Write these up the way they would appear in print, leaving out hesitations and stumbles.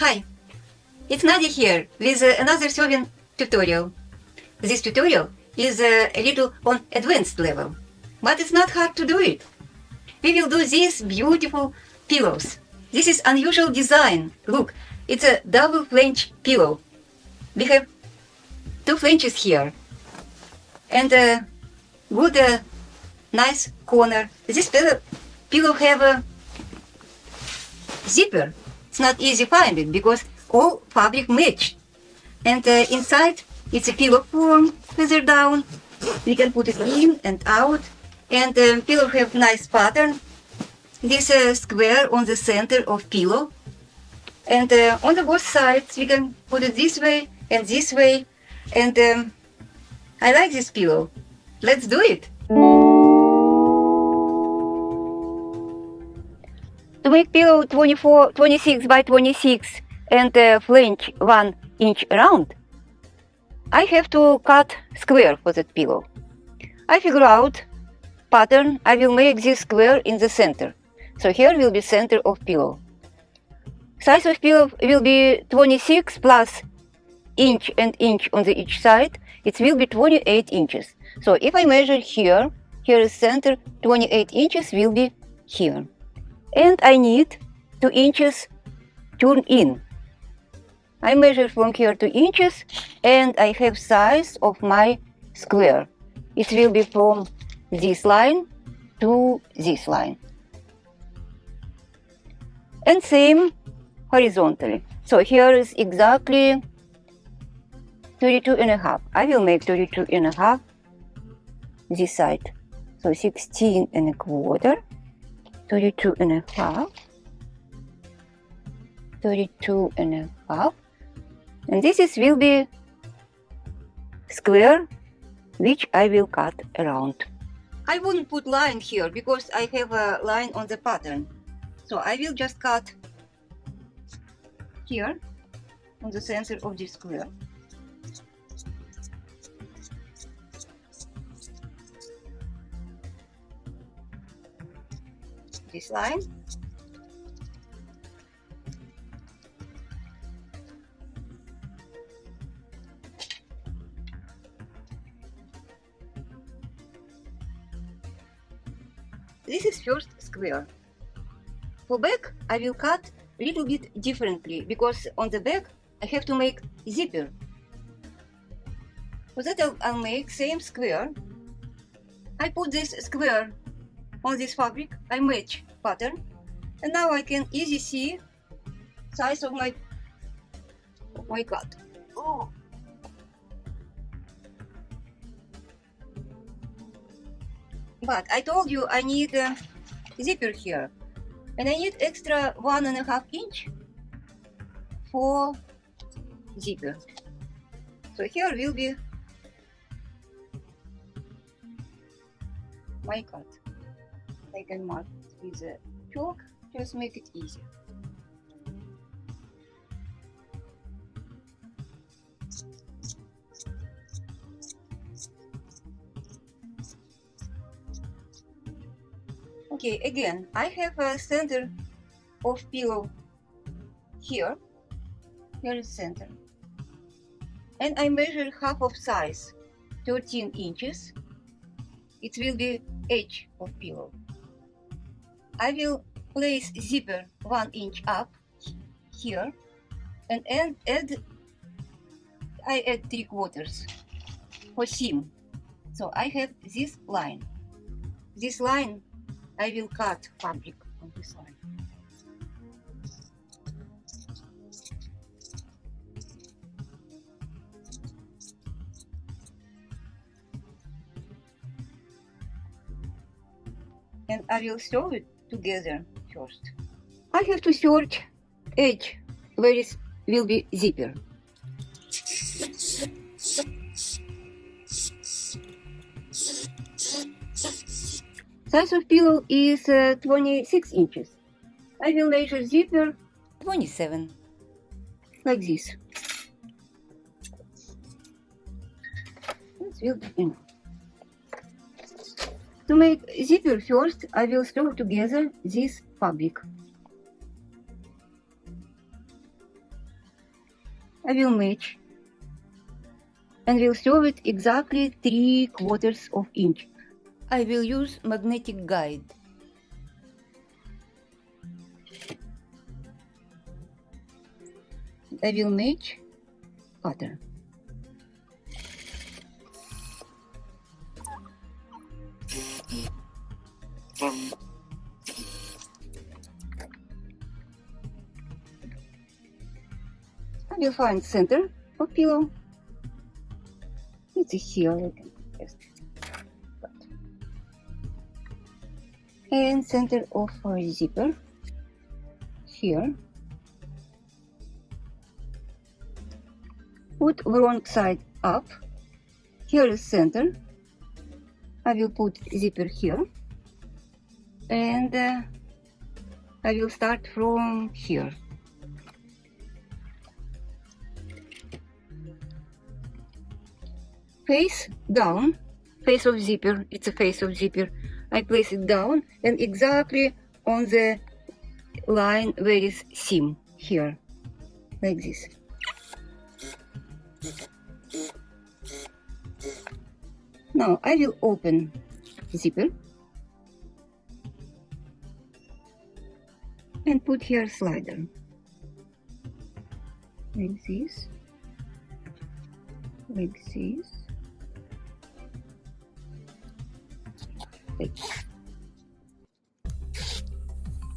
Hi, it's Nadia here with another sewing tutorial. This tutorial is a little on advanced level, but it's not hard to do it. We will do these beautiful pillows. This is unusual design. Look, it's a double flange pillow. We have two flanges here and a good nice corner. This pillow have a zipper. It's not easy to find it because all fabric matched. And inside it's a pillow form, feather down. We can put it in and out. And pillow have nice pattern. This square on the center of pillow. And on the both sides we can put it this way and this way. And I like this pillow. Let's do it. To make pillow 26 by 26 and flange 1 inch round, I have to cut square for that pillow. I figure out pattern. I will make this square in the center. So here will be center of pillow. Size of pillow will be 26 plus inch and inch on the each side. It will be 28 inches. So if I measure here is center, 28 inches will be here. And I need 2 inches turn in. I measure from here 2 inches and I have size of my square. It will be from this line to this line. And same horizontally. So here is exactly 32.5. I will make 32.5 this side. So 16.25. 32.5, 32.5, and this will be square which I will cut around. I wouldn't put line here because I have a line on the pattern, so I will just cut here on the center of this square. This line. This is first square. For back, I will cut a little bit differently because on the back I have to make zipper. For that I'll make same square. I put this square on this fabric, I match pattern, and now I can easily see size of my cut. Oh. But I told you I need a zipper here, and I need extra 1.5 inch for zipper. So here will be my cut. I can mark it with a chalk, just make it easy. Okay, again, I have a center of pillow here. Here is center. And I measure half of size, 13 inches. It will be edge of pillow. I will place zipper 1 inch up here and add 3/4 for seam. So I have this line. This line I will cut fabric on this line. And I will sew it together first. I have to sort edge where it will be zipper. Size of pillow is 26 inches. I will measure zipper 27, like this. This will be enough. To make zipper first, I will sew together this fabric. I will match and will sew it exactly 3/4 of inch. I will use magnetic guide. I will match pattern. I will find center of pillow. It's here, I can just cut. And center of zipper here. Put wrong side up. Here is center. I will put zipper here. And I will start from here. Face down, face of zipper, it's a face of zipper. I place it down and exactly on the line where is seam here, like this. Now I will open zipper and put here slider, like this, like this.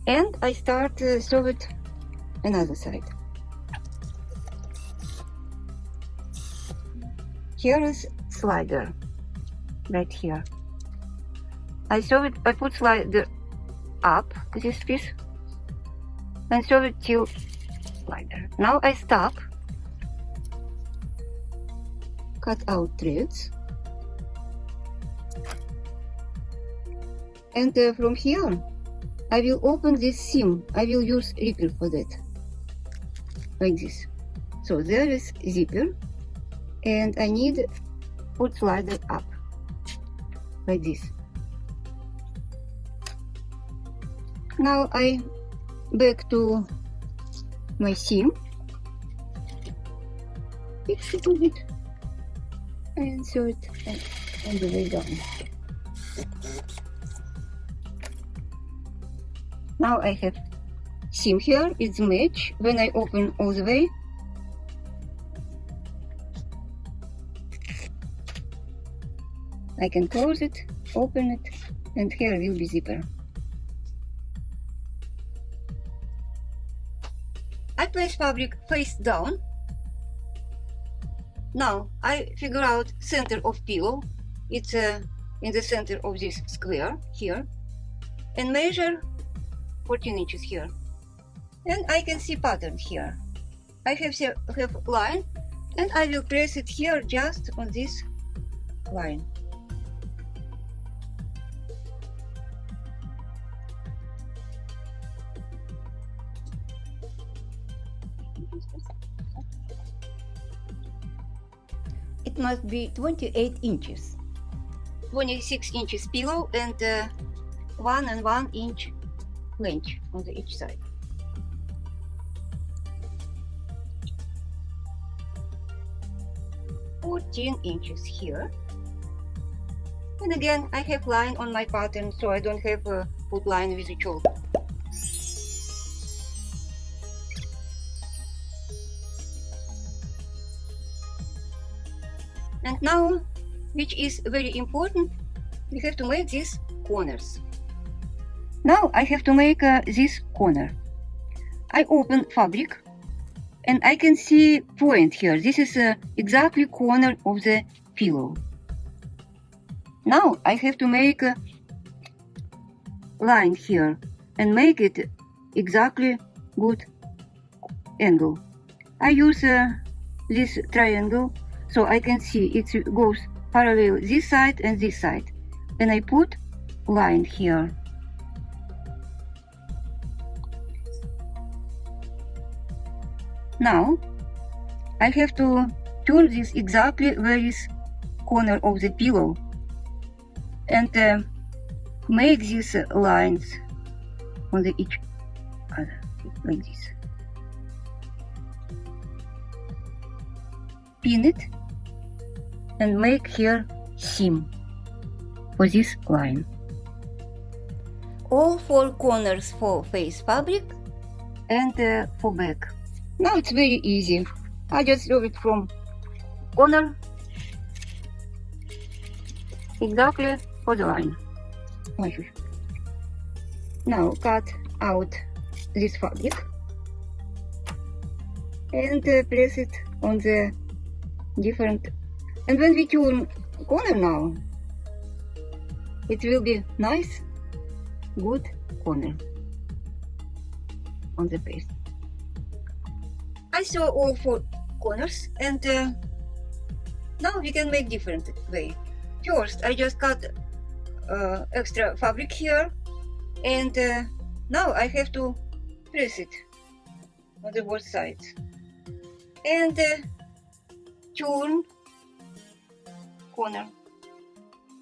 And I start sew it another side. Here is slider, right here. I sew it. I put slider up this piece and sew it till slider. Now I stop, cut out threads. And from here, I will open this seam. I will use ripper for that, like this. So there is zipper, and I need put slider up, like this. Now I back to my seam, fix it a bit, and sew it on the way down. Now I have seam here, it's match. When I open all the way, I can close it, open it, and here will be zipper. I place fabric face down. Now I figure out center of pillow. It's in the center of this square here, and measure 14 inches here, and I can see pattern here. I have line, and I will press it here just on this line. It must be 28 inches, 26 inches pillow, and 1 inch flange on the each side. $14 here, and again I have line on my pattern, so I don't have put line with the chalk. And now, which is very important, we have to make these corners. Now I have to make this corner. I open fabric and I can see point here. This is exactly corner of the pillow. Now I have to make a line here and make it exactly good angle. I use this triangle so I can see it goes parallel this side and this side, and I put line here. Now I have to turn this exactly where is corner of the pillow and make these lines on the each other like this. pin it and make here seam for this line. All 4 corners for face fabric and for back. Now it's very easy. I just draw it from corner exactly for the line. Now cut out this fabric and place it on the different. And when we turn corner now, it will be nice, good corner on the face. I saw all 4 corners, and now we can make different way. First, I just cut extra fabric here, and now I have to press it on the both sides and turn corner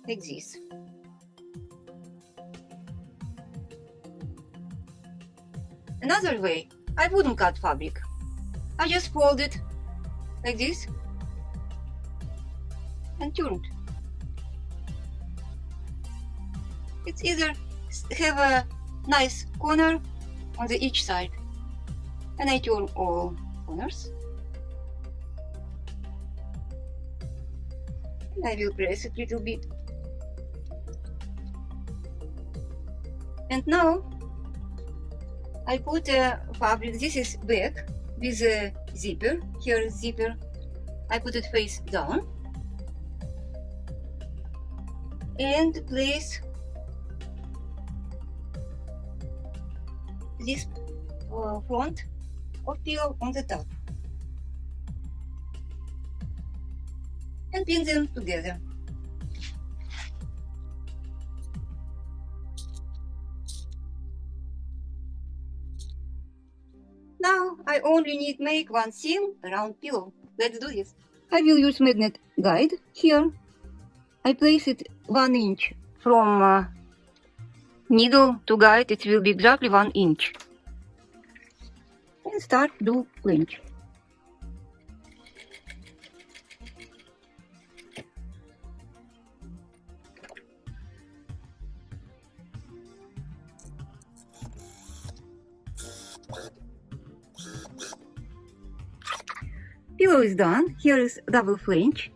like this. Another way, I wouldn't cut fabric. I just fold it like this and turned. It's either have a nice corner on the each side, and I turn all corners. And I will press it a little bit. And now I put a fabric. This is back with a zipper. Here is zipper. I put it face down and place this front of pillow on the top and pin them together. Now I only need make one seam around pillow. Let's do this. I will use magnet guide here. I place it 1 inch from needle to guide. It will be exactly 1 inch. And start do flange. Pillow is done. Here is double flange.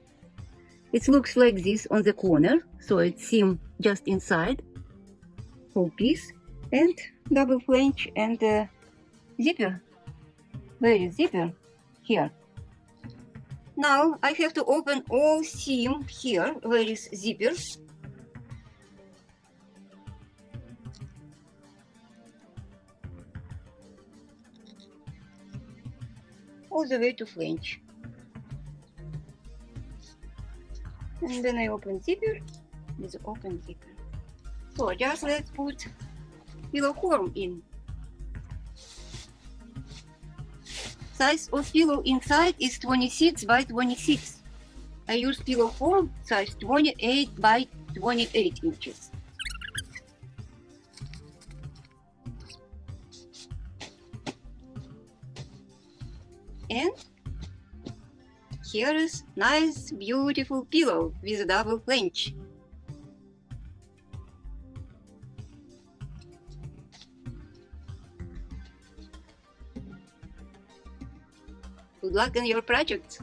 It looks like this on the corner, so it seam just inside. Whole piece and double flange and zipper. Where is zipper? Here. Now I have to open all seam here. Where is zipper? All the way to flange. And then I open zipper with open zipper. So just let's put pillow form in. Size of pillow inside is 26 by 26. I use pillow form size 28 by 28 inches. And here is nice, beautiful pillow with a double flange. Good luck in your projects!